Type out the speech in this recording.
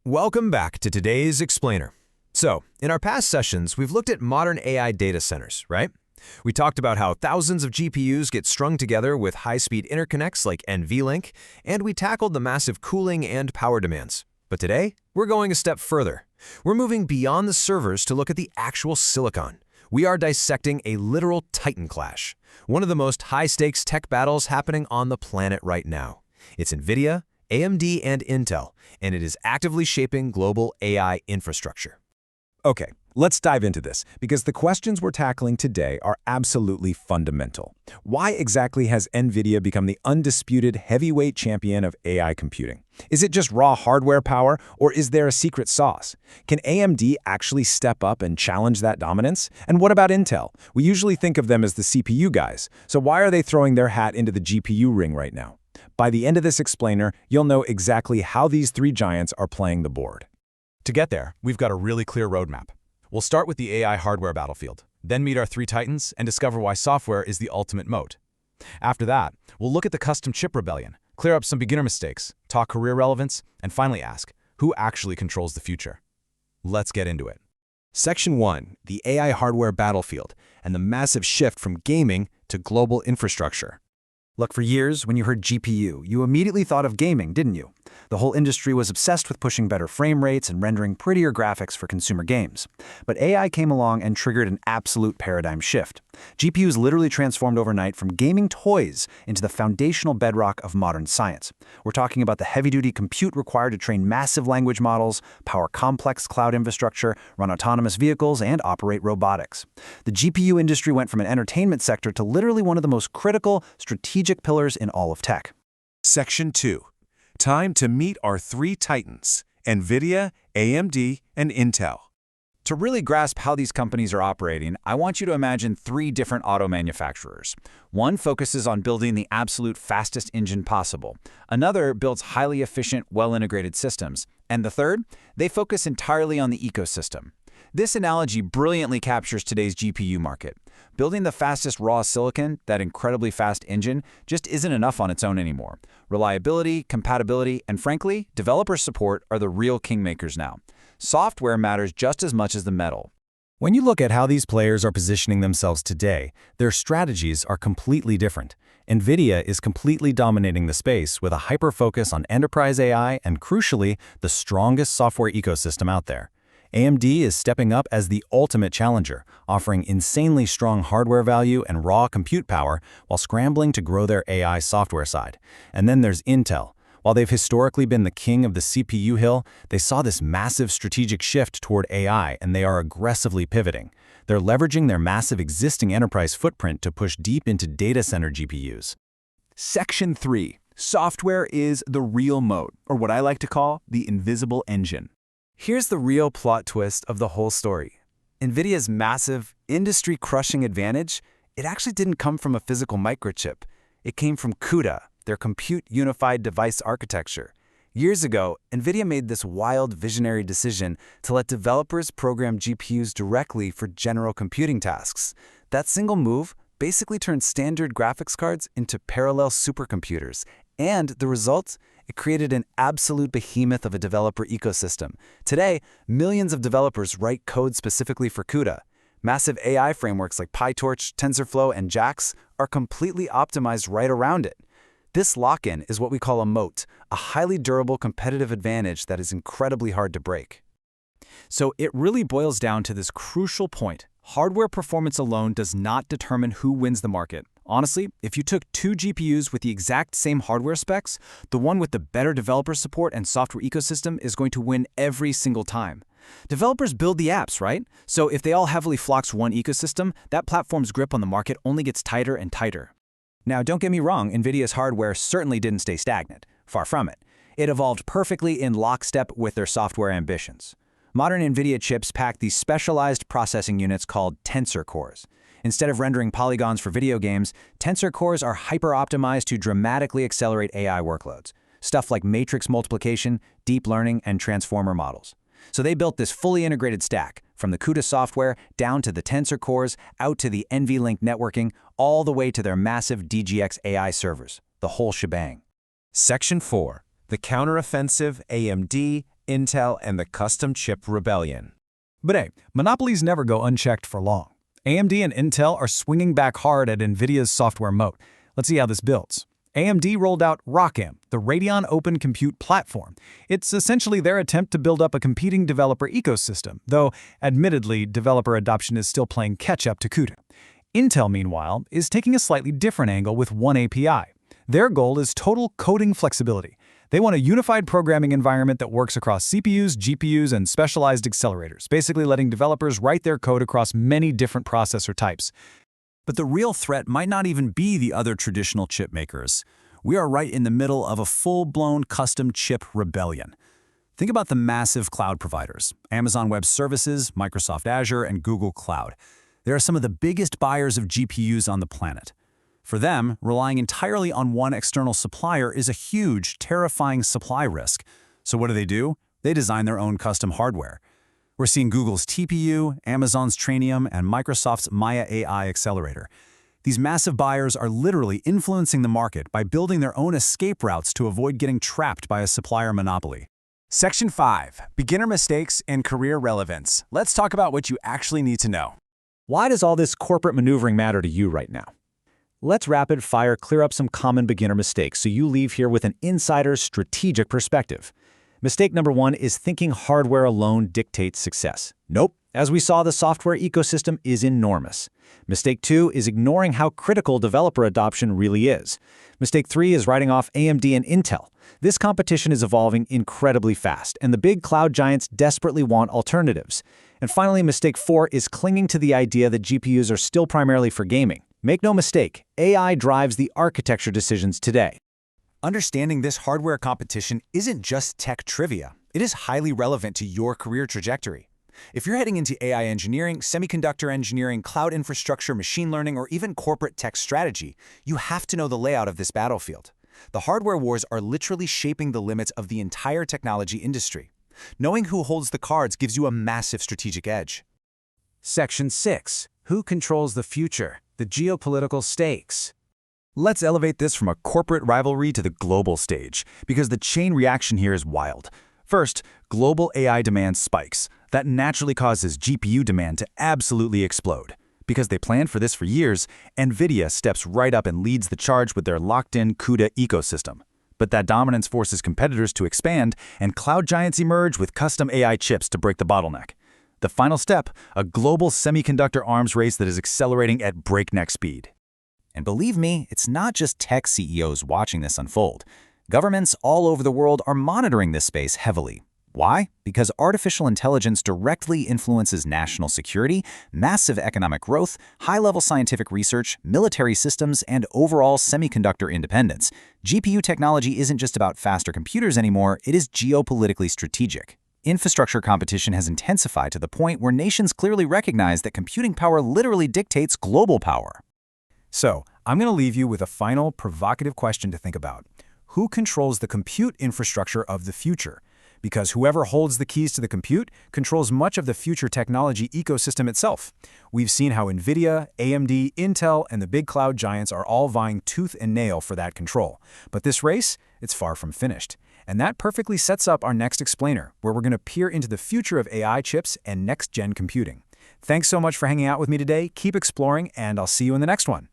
Welcome back to today's Explainer. So, in our past sessions, we've looked at modern AI data centers, right? We talked about how thousands of GPUs get strung together with high-speed interconnects like NVLink, and we tackled the massive cooling and power demands. But today, we're going a step further. We're moving beyond the servers to look at the actual silicon. We are dissecting a literal titan clash, one of the most high-stakes tech battles happening on the planet right now. It's NVIDIA, AMD, and Intel, and it is actively shaping global AI infrastructure. Okay, let's dive into this, because the questions we're tackling today are absolutely fundamental. Why exactly has NVIDIA become the undisputed heavyweight champion of AI computing? Is it just raw hardware power, or is there a secret sauce? Can AMD actually step up and challenge that dominance? And what about Intel? We usually think of them as the CPU guys, so why are they throwing their hat into the GPU ring right now? By the end of this explainer, you'll know exactly how these three giants are playing the board. To get there, we've got a really clear roadmap. We'll start with the AI hardware battlefield, then meet our three titans and discover why software is the ultimate moat. After that, we'll look at the custom chip rebellion, clear up some beginner mistakes, talk career relevance, and finally ask, who actually controls the future? Let's get into it. Section 1, the AI hardware battlefield, and the massive shift from gaming to global infrastructure. Look, for years, when you heard GPU, you immediately thought of gaming, didn't you? The whole industry was obsessed with pushing better frame rates and rendering prettier graphics for consumer games. But AI came along and triggered an absolute paradigm shift. GPUs literally transformed overnight from gaming toys into the foundational bedrock of modern science. We're talking about the heavy-duty compute required to train massive language models, power complex cloud infrastructure, run autonomous vehicles, and operate robotics. The GPU industry went from an entertainment sector to literally one of the most critical, strategic pillars in all of tech. Section 2. Time to meet our three titans, NVIDIA, AMD, and Intel. To really grasp how these companies are operating, I want you to imagine three different auto manufacturers. One focuses on building the absolute fastest engine possible. Another builds highly efficient, well-integrated systems. And the third, they focus entirely on the ecosystem. This analogy brilliantly captures today's GPU market. Building the fastest raw silicon, that incredibly fast engine, just isn't enough on its own anymore. Reliability, compatibility, and frankly, developer support are the real kingmakers now. Software matters just as much as the metal. When you look at how these players are positioning themselves today, their strategies are completely different. NVIDIA is completely dominating the space with a hyper-focus on enterprise AI and, crucially, the strongest software ecosystem out there. AMD is stepping up as the ultimate challenger, offering insanely strong hardware value and raw compute power while scrambling to grow their AI software side. And then there's Intel. While they've historically been the king of the CPU hill, they saw this massive strategic shift toward AI, and they are aggressively pivoting. They're leveraging their massive existing enterprise footprint to push deep into data center GPUs. Section 3. Software is the real moat, or what I like to call the invisible engine. Here's the real plot twist of the whole story. NVIDIA's massive, industry-crushing advantage, it actually didn't come from a physical microchip. It came from CUDA, their Compute Unified Device Architecture. Years ago, NVIDIA made this wild, visionary decision to let developers program GPUs directly for general computing tasks. That single move basically turned standard graphics cards into parallel supercomputers. And the result? It created an absolute behemoth of a developer ecosystem. Today, millions of developers write code specifically for CUDA. Massive AI frameworks like PyTorch, TensorFlow, and JAX are completely optimized right around it. This lock-in is what we call a moat, a highly durable competitive advantage that is incredibly hard to break. So it really boils down to this crucial point. Hardware performance alone does not determine who wins the market. Honestly, if you took two GPUs with the exact same hardware specs, the one with the better developer support and software ecosystem is going to win every single time. Developers build the apps, right? So if they all heavily flock to one ecosystem, that platform's grip on the market only gets tighter and tighter. Now, don't get me wrong, NVIDIA's hardware certainly didn't stay stagnant. Far from it. It evolved perfectly in lockstep with their software ambitions. Modern NVIDIA chips pack these specialized processing units called tensor cores. Instead of rendering polygons for video games, tensor cores are hyper-optimized to dramatically accelerate AI workloads. Stuff like matrix multiplication, deep learning, and transformer models. So they built this fully integrated stack, from the CUDA software down to the tensor cores, out to the NVLink networking, all the way to their massive DGX AI servers. The whole shebang. Section 4. The counteroffensive AMD, Intel and the custom chip rebellion. But hey, monopolies never go unchecked for long. AMD and Intel are swinging back hard at NVIDIA's software moat. Let's see how this builds. AMD rolled out ROCm, the Radeon Open Compute Platform. It's essentially their attempt to build up a competing developer ecosystem, though, admittedly, developer adoption is still playing catch-up to CUDA. Intel, meanwhile, is taking a slightly different angle with one API. Their goal is total coding flexibility. They want a unified programming environment that works across CPUs, GPUs, and specialized accelerators, basically letting developers write their code across many different processor types. But the real threat might not even be the other traditional chip makers. We are right in the middle of a full-blown custom chip rebellion. Think about the massive cloud providers: Amazon Web Services, Microsoft Azure, and Google Cloud. They are some of the biggest buyers of GPUs on the planet. For them, relying entirely on one external supplier is a huge, terrifying supply risk. So what do? They design their own custom hardware. We're seeing Google's TPU, Amazon's Trainium, and Microsoft's Maya AI accelerator. These massive buyers are literally influencing the market by building their own escape routes to avoid getting trapped by a supplier monopoly. Section 5. Beginner mistakes and career relevance. Let's talk about what you actually need to know. Why does all this corporate maneuvering matter to you right now? Let's rapid-fire clear up some common beginner mistakes so you leave here with an insider's strategic perspective. Mistake number 1 is thinking hardware alone dictates success. Nope. As we saw, the software ecosystem is enormous. Mistake 2 is ignoring how critical developer adoption really is. Mistake 3 is writing off AMD and Intel. This competition is evolving incredibly fast, and the big cloud giants desperately want alternatives. And finally, mistake 4 is clinging to the idea that GPUs are still primarily for gaming. Make no mistake, AI drives the architecture decisions today. Understanding this hardware competition isn't just tech trivia. It is highly relevant to your career trajectory. If you're heading into AI engineering, semiconductor engineering, cloud infrastructure, machine learning, or even corporate tech strategy, you have to know the layout of this battlefield. The hardware wars are literally shaping the limits of the entire technology industry. Knowing who holds the cards gives you a massive strategic edge. Section 6. Who controls the future? The geopolitical stakes. Let's elevate this from a corporate rivalry to the global stage, because the chain reaction here is wild. First, global AI demand spikes. That naturally causes GPU demand to absolutely explode. Because they planned for this for years, NVIDIA steps right up and leads the charge with their locked-in CUDA ecosystem. But that dominance forces competitors to expand, and cloud giants emerge with custom AI chips to break the bottleneck. The final step, a global semiconductor arms race that is accelerating at breakneck speed. And believe me, it's not just tech CEOs watching this unfold. Governments all over the world are monitoring this space heavily. Why? Because artificial intelligence directly influences national security, massive economic growth, high-level scientific research, military systems, and overall semiconductor independence. GPU technology isn't just about faster computers anymore, it is geopolitically strategic. Infrastructure competition has intensified to the point where nations clearly recognize that computing power literally dictates global power. So, I'm going to leave you with a final, provocative question to think about. Who controls the compute infrastructure of the future? Because whoever holds the keys to the compute controls much of the future technology ecosystem itself. We've seen how NVIDIA, AMD, Intel, and the big cloud giants are all vying tooth and nail for that control. But this race, it's far from finished. And that perfectly sets up our next explainer, where we're going to peer into the future of AI chips and next-gen computing. Thanks so much for hanging out with me today. Keep exploring, and I'll see you in the next one.